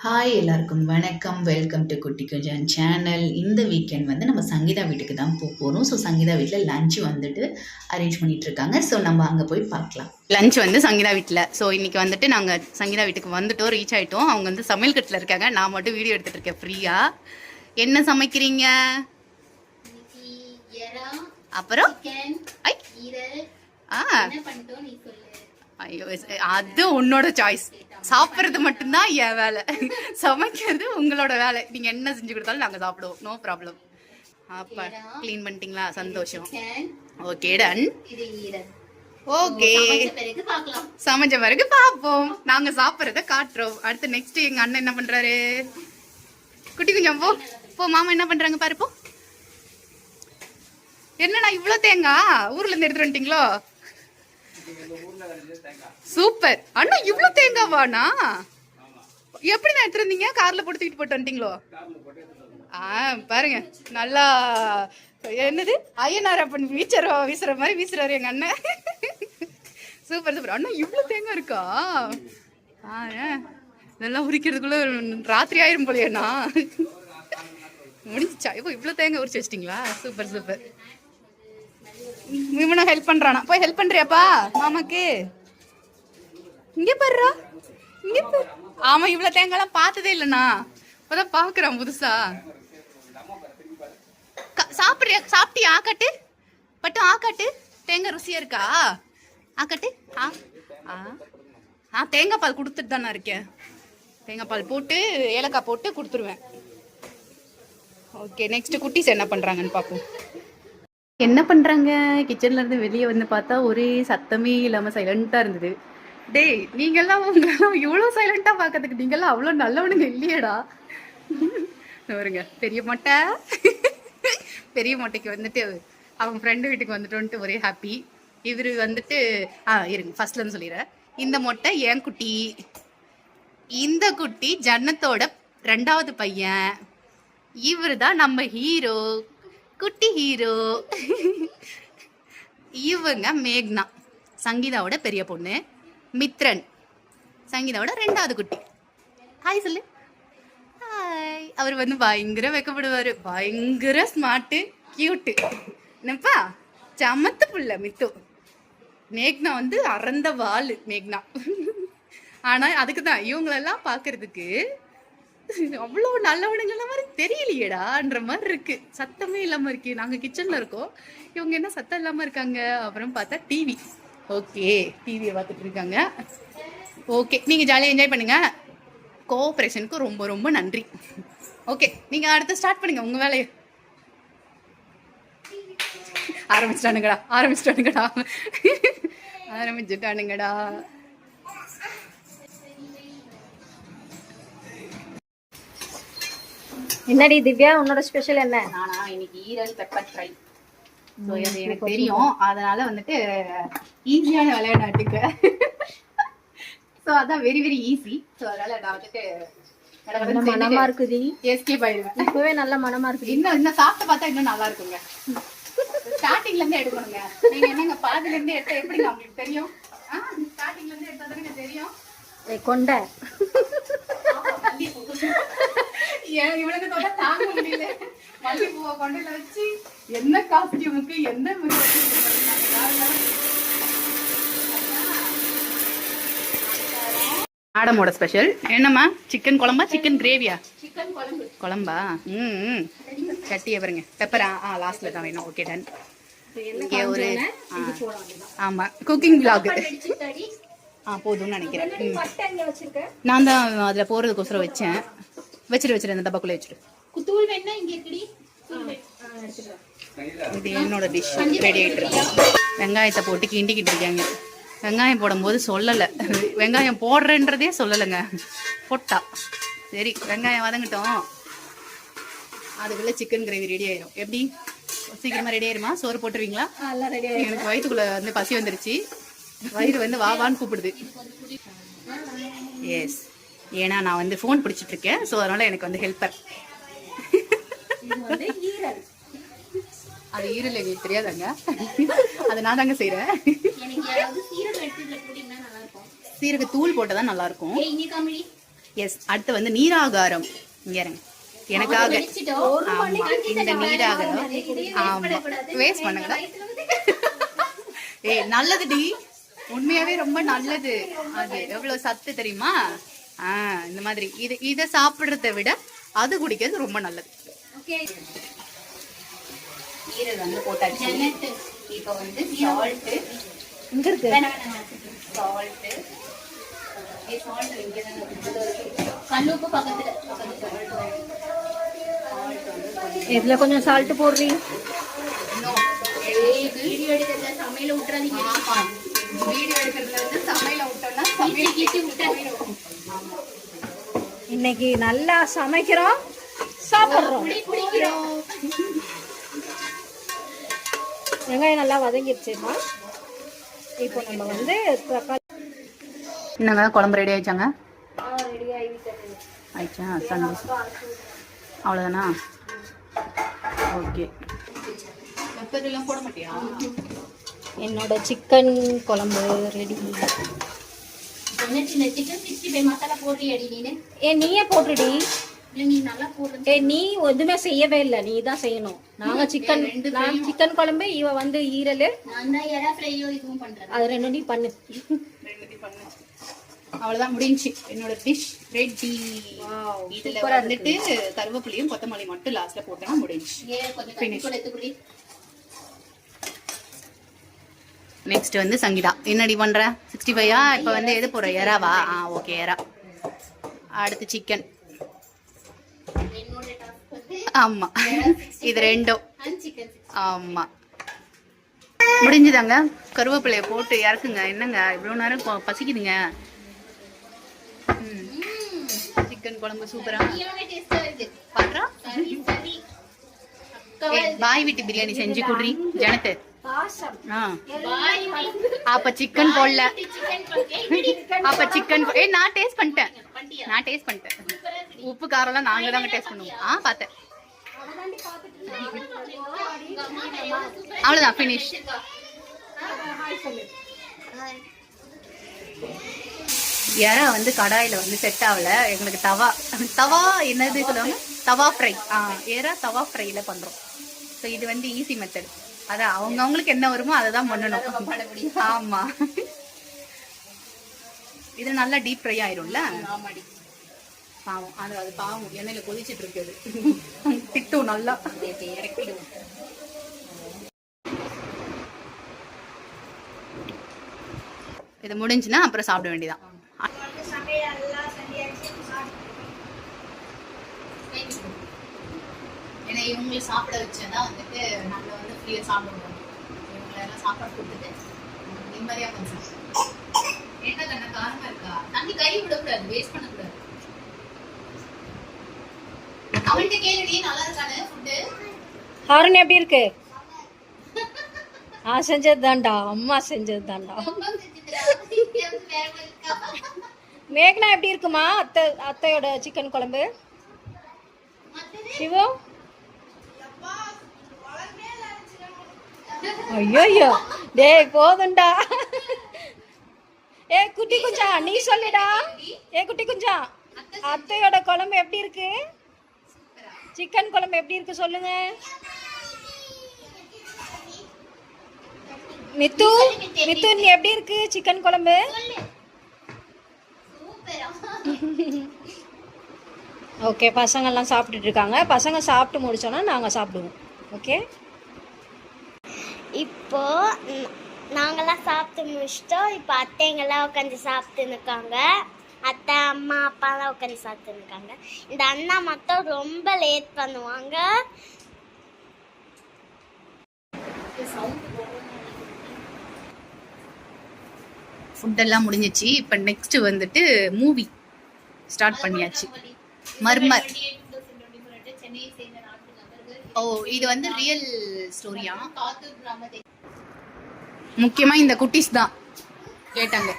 Hi எல்லாருக்கும் வணக்கம். Welcome to குட்டி குஞ்சான் சேனல். இந்த வீக்கெண்ட் வந்து நம்ம சங்கீதா வீட்டுக்கு தான் போகிறோம். ஸோ சங்கீதா வீட்டில் லஞ்ச் வந்துட்டு அரேஞ்ச் பண்ணிட்டு இருக்காங்க. ஸோ நம்ம அங்கே போய் பார்க்கலாம். லஞ்ச் வந்து சங்கீதா வீட்டில். ஸோ இன்னைக்கு வந்துட்டு நாங்கள் சங்கீதா வீட்டுக்கு வந்துட்டோம், ரீச் ஆகிட்டோம். அவங்க வந்து சமையல் கட்டில் இருக்காங்க. நான் மட்டும் வீடியோ எடுத்துகிட்டு இருக்கேன் ஃப்ரீயாக. என்ன சமைக்கிறீங்க? அப்புறம் ஐயோ, அது உன்னோட சாய்ஸ். சாப்பிட்றது மட்டும்தான் என் வேலை, சமைக்கிறது உங்களோட வேலை. நீங்க என்ன செஞ்சு கொடுத்தாலும் நாங்க சாப்பிடுவோம், நோ ப்ராப்ளம். அப்ப க்ளீன் பண்ணிட்டீங்களா? சந்தோஷம். Okay done. ஓகே, சமைச்ச பிறகு பார்ப்போம். நாங்க சாப்பிட்றத காட்டுறோம். அடுத்து நெக்ஸ்ட் எங்க அண்ணன் என்ன பண்றாரு? குட்டி குஞ்சம் போ போ. மாமா என்ன பண்றாங்க பாரு போ. என்னடா இவ்வளோ தேங்காய் ஊர்ல இருந்து எடுத்துட்டு வந்துட்டீங்களோ? சூப்பர் அண்ணா, இவ்ளோ தேங்காவானா? எப்படி நான் எடுத்துருந்தீங்க? கார்ல போட்டு தூக்கிட்டு போட்டு வந்துட்டீங்களோ? பாருங்க, நல்லா என்னது ஐயனார் அப்பன் வீசுற மாதிரி வீசுறாரு எங்க அண்ணன். சூப்பர் சூப்பர் அண்ணா, இவ்வளோ தேங்காய் இருக்கா? இதெல்லாம் உரிக்கிறதுக்குள்ள ராத்திரி ஆயிரும் போலையண்ணா. முடிஞ்சிச்சா? இப்போ இவ்வளோ தேங்காய் உரிச்சு வச்சிட்டிங்களா? Super super. இவனும் ஹெல்ப் பண்றானா? போய் ஹெல்ப் பண்றியாப்பா மாமாக்கு? இங்க பாருடா, இங்க பாரு. ஆமா, இவ்வளவு தேங்காய்லாம் பார்த்ததே இல்லைண்ணா, இப்பதான் பாக்குறான் புதுசா. சாப்பிடுறியா? சாப்பிட்டியா? ஆக்காட்டு பட்டு, ஆக்காட்டு. தேங்காய் ருசியா இருக்கா? ஆக்காட்டு. தேங்காய் பால் கொடுத்துட்டு தானே இருக்கேன். தேங்காய் பால் போட்டு ஏலக்காய் போட்டு கொடுத்துருவேன். ஓகே, நெக்ஸ்ட் குட்டீஸ் என்ன பண்றாங்கன்னு பார்ப்போம். என்ன பண்றாங்க? கிச்சன்ல இருந்து வெளியே வந்து பார்த்தா ஒரே சத்தமே இல்லாம சைலண்டா இருந்தது. டேய், நீங்கெல்லாம் உங்களெல்லாம் இவ்வளவு சைலண்டா பாக்கிறதுக்கு நீங்கெல்லாம் அவ்வளவு நல்லவனுங்க இல்லையடா. வருங்க பெரிய மொட்டை. பெரிய மொட்டைக்கு வந்துட்டு அவங்க ஃப்ரெண்டு வீட்டுக்கு வந்துட்டு ஒரே ஹாப்பி. இவரு வந்துட்டு இருங்க ஃபர்ஸ்ட்ல இருந்து சொல்லிடுறேன். இந்த மொட்டை என் குட்டி. இந்த குட்டி ஜன்னத்தோட 2வது பையன். இவரு தான் நம்ம ஹீரோ, குட்டி ஹீரோ. இவங்க மேக்னா, சங்கீதாவோட பெரிய பொண்ணு. மித்ரன், சங்கீதாவோட 2வது குட்டி. ஹாய் சொல்லு. ஹாய். அவர் வந்து பயங்கர வைக்கப்படுவாரு, பயங்கர ஸ்மார்ட்டு, கியூட்டு. என்னப்பா சமத்து புள்ள மித்து. மேக்னா வந்து அறந்த வாள் மேக்னா. ஆனா அதுக்கு தான் இவங்களெல்லாம் பாக்குறதுக்கு அவ்வளோ நல்லவனுங்கள மாதிரி தெரியலையேடான்ற மாதிரி இருக்கு. சத்தமே இல்லாம இருக்கு. நாங்க கிச்சன்ல இருக்கோம், இவங்க என்ன சத்தம் இல்லாம இருக்காங்க. அப்புறம் பார்த்தா டிவி. ஓகே, டிவியை பார்த்துட்டு இருக்காங்க. ஓகே, நீங்க ஜாலியாக என்ஜாய் பண்ணுங்க. கோஆபரேஷனுக்கு ரொம்ப ரொம்ப நன்றி. ஓகே, நீங்க அடுத்து ஸ்டார்ட் பண்ணுங்க உங்க வேலையை. ஆரம்பிச்சுட்டானுங்கடா. என்னடி திவ்யா, உன்னோட ஸ்பெஷல் என்ன? நானா இன்னைக்கு ஈரல் பெப்பர் ஃப்ரை. ஸோ அது எனக்கு தெரியும், அதனால வந்துட்டு ஈஸியான விளையாடாட்டுக்கு. ஸோ அதான் வெரி வெரி ஈஸி. ஸோ அதனால நான் வந்துட்டு மனமா இருக்குடி, எஸ்கேப் ஆயிடுவேன். இப்பவே நல்ல மனமா இருக்கு. இன்னும் சாப்பிட்டு பார்த்தா இன்னும் நல்லா இருக்குங்க. ஸ்டார்டிங்ல இருந்தே எடுக்கணுங்க. நீங்க என்னங்க பாதில இருந்தே எடுத்தா எப்படிங்க உங்களுக்கு தெரியும்? ஸ்டார்டிங்ல இருந்து எடுத்தா தானே தெரியும். கொண்ட இவனுக்கு தொட தாங்க முடியல. மல்லிப்பூவை கொண்டையில வச்சு என்ன காஸ்டியூமுக்கு என்ன மேடமோட ஸ்பெஷல் என்னம்மா? சிக்கன் குழம்பா சிக்கன் கிரேவியா? சிக்கன் குழம்பு. குழம்பா? சட்டியை பாருங்க. பெப்பரா? லாஸ்ட்ல தான் வேணும். Okay done. இங்கே ஒரு ஆமா குக்கிங் விளாக் போதும்னு நினைக்கிறேன். நான் தான் அதில் போகிறதுக்கோசரம் வச்சிரு அந்த டப்பாக்குள்ளே வச்சிரு. இது என்னோட டிஷ் ரெடி ஆகிட்டு இருக்கு. வெங்காயத்தை போட்டு கிண்டிக்கிட்டு இருக்காங்க. வெங்காயம் போடும்போது சொல்லலை, வெங்காயம் போடுறேன்றதே சொல்லலைங்க. போட்டா சரி, வெங்காயம் வதங்கட்டும். அதுக்குள்ளே சிக்கன் கிரேவி ரெடி ஆயிரும். எப்படி சீக்கிரமா ரெடி ஆயிருமா? சோறு போட்டுருவீங்களா? எனக்கு வயிற்றுக்குள்ள வந்து பசி வந்துருச்சு. வயிறு வந்து வாவான்னு கூப்பிடுது. எஸ், ஏன்னா நான் வந்து ஃபோன் பிடிச்சிட்டு இருக்கேன். ஸோ அதனால எனக்கு வந்து ஹெல்ப்பர். அது ஈரல் எங்களுக்கு தெரியாதாங்க, அதை நான் தாங்க செய்கிறேன். சீரக தூள் போட்டதான் நல்லா இருக்கும். எஸ், அடுத்து வந்து நீராகாரம். இங்க இருங்க, எனக்காக. ஆமா, இந்த நீராகாரம். ஆமா, வேஸ்ட் பண்ணுங்க. ஏய், நல்லதுடி, உண்மையாவே ரொம்ப நல்லது. அது எவ்வளவு சத்து தெரியுமா? இந்த மாதிரி இதை சாப்பிடுறத விட அது குடிக்கிறது ரொம்ப நல்லது. நீரை வந்து போட்டாச்சு. இப்போ வந்து சால்ட் இங்க இருக்கு. சால்ட் கல்லுப்பு பக்கத்துல. இதுல கொஞ்சம் சால்ட் போடுறீ. வீடியோ எடுக்கிறதுல சமையல விட்டுறாதீங்க. வீடியோ எடுக்கிறதுல வந்து சமையல விட்டோம்னா சமையல் விட்டுறோம். இன்னைக்கு நல்லா சமைக்கிறோம், சாப்பிடுறோம். வெங்காயம் நல்லா வதங்கிடுச்சுமா. இப்போ நம்ம வந்து தக்காளி. என்னங்க, குழம்பு ரெடி ஆயிடுச்சாங்க? ரெடி ஆகிவிட்டது. ஆயிடுச்சா? சந்தோஷம். அவ்வளோதானா? ஓகே. பெப்பர்லாம் போட மாட்டியா? என்னோட சிக்கன் குழம்பு ரெடி. மசாலா போடுறியடி நீனு? நீயே போட்டுடி. நீ நல்லா போடுற. நீ எதுவுமே செய்யவே இல்லை, நீ தான் செய்யணும். நாங்க சிக்கன், நான் சிக்கன் குழம்பு, இவ வந்து ஈரல். நான் தான் எறா ஃப்ரையோ இதுவும் பண்றேன். அது ரெண்டு நீ பண்ணு. அவ்வளவுதான், முடிஞ்சு என்னோட டிஷ் ரெடி. இதுல வந்துட்டு கருவேப்பிலையும் கொத்தமல்லி மட்டும் லாஸ்ட்ல போட்டா முடிஞ்சு. நெக்ஸ்ட் வந்து சங்கீதா, என்னடி பண்ற? 65 இப்ப வந்து எது போற? எறாவா? ஓகே, எறா. அடுத்து சிக்கன். ஆமா, இது ரெண்டும். ஆமா, முடிஞ்சுதாங்க. கருவேப்பிலைய போட்டு இறக்குங்க. என்னங்க இவ்வளவு நேரம் பசிக்குதுங்க. சிக்கன் குழம்பு சூப்பரா பாக்குறா. பாய் வீட்டு பிரியாணி செஞ்சு குடுறி ஜனத்து. அப்ப சிக்கன் போடல. அப்ப சிக்கன் நான் டேஸ்ட் பண்ணிட்டேன். உப்பு காரம்லாம் நாங்க தாங்க டேஸ்ட் பண்ணுவோம். பார்த்தேன். அவ்வளவுதான், ஃபினிஷ். எறா வந்து கடாயில வந்து செட் ஆகல எங்களுக்கு. தவா என்னது சொல்லுவாங்க? தவா ஃப்ரை. எறா தவா ஃப்ரைல பண்றோம். ஸோ இது வந்து ஈஸி மெத்தட். அதான் அவங்களுக்கு என்ன வருமோ அதை தான் பண்ணணும். ஆமா, இது நல்லா டீப் ஃப்ரை ஆயிரும்ல. பாவம், அது பாவம் எண்ணெயில கொதிச்சிட்டு இருக்குது. திட்டும் நல்லா. இறக்கிடுவோம். இது முடிஞ்சுன்னா அப்புறம் சாப்பிட வேண்டியதான். ஏன்னா இவங்களை சாப்பிட வச்சேன்னா வந்துட்டு நம்ம வந்து ஃப்ரீயா சாப்பிடுவோம். இவங்களெல்லாம் சாப்பாடு கொடுத்துட்டு நிம்மதியா கொஞ்சம். என்ன கண்ணா காரமா இருக்கா? தண்ணி கை விடக்கூடாது, வேஸ்ட் பண்ணக்கூடாது. அவன்கிட்ட கேளுடி, நல்லா இருக்கானு ஃபுட்டு? ஹாரன் எப்படி இருக்கு? செஞ்சது தான்டா, அம்மா செஞ்சது தான்டா. மேகனா எப்படி இருக்குமா? அத்தையோட சிக்கன் குழம்பு. சிவோ, ஐயோ டேய் போதும்டா. குட்டி குஞ்சா நீ சொல்லுடா. குட்டி குஞ்சா, அத்தையோட குழம்பு எப்படி இருக்கு? சிக்கன் குழம்பு எப்படி இருக்கு சொல்லுங்க. மித்து நீ எப்படி இருக்கு சிக்கன் குழம்பு? ஓகே, பசங்கள்லாம் சாப்பிட்டுட்டு இருக்காங்க. பசங்க சாப்பிட்டு முடிச்சோன்னா நாங்கள் சாப்பிடுவோம். ஓகே, இப்போ நாங்கள்லாம் சாப்பிட்டு முடிச்சிட்டோம். இப்போ அத்தைங்கெல்லாம் உட்காந்து சாப்பிட்டுன்னு இருக்காங்க. அத்தை, அம்மா, அப்பாலாம் உட்காந்து சாப்பிட்டுன்னு இருக்காங்க. இந்த அண்ணா மட்டும் ரொம்ப லேட் பண்ணுவாங்க. ஃபுட்டெல்லாம் முடிஞ்சிச்சு. இப்போ நெக்ஸ்ட் வந்துட்டு மூவி ஸ்டார்ட் பண்ணியாச்சு. மர்மர். இது வந்து ரியல் ஸ்டோரியா? முக்கியமா இந்த குட்டீஸ் தான் கேட்டாங்க.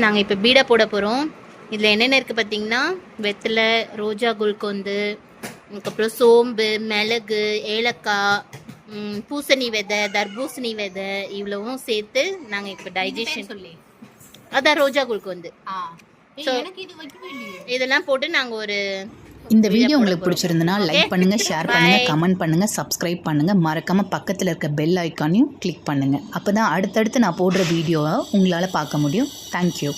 நாங்கள் இப்போ பீடா போட போகிறோம். இதில் என்னென்ன இருக்குது பார்த்தீங்கன்னா, வெத்தலை, ரோஜா குல்கொந்து, அதுக்கப்புறம் சோம்பு, மிளகு, ஏலக்காய், பூசணி விதை, தர்பூசணி விதை இவ்வளவும் சேர்த்து நாங்கள் இப்போ டைஜஷன் சொல்லி அதான் ரோஜா குல்கோந்து So, எனக்கு இது வைக்கவே இல்லையே. இதெல்லாம் போட்டு நாங்கள் ஒரு இந்த வீடியோ உங்களுக்கு பிடிச்சிருந்தனா லைக் பண்ணுங்க, ஷேர் பண்ணுங்க, கமெண்ட் பண்ணுங்க, சப்ஸ்கிரைப் பண்ணுங்க, மறக்காம பக்கத்தில் இருக்க பெல் ஐக்கானையும் கிளிக் பண்ணுங்க. அப்பதான் அடுத்தடுத்து நான் போடுற வீடியோவை உங்களால் பார்க்க முடியும். தேங்க்யூ.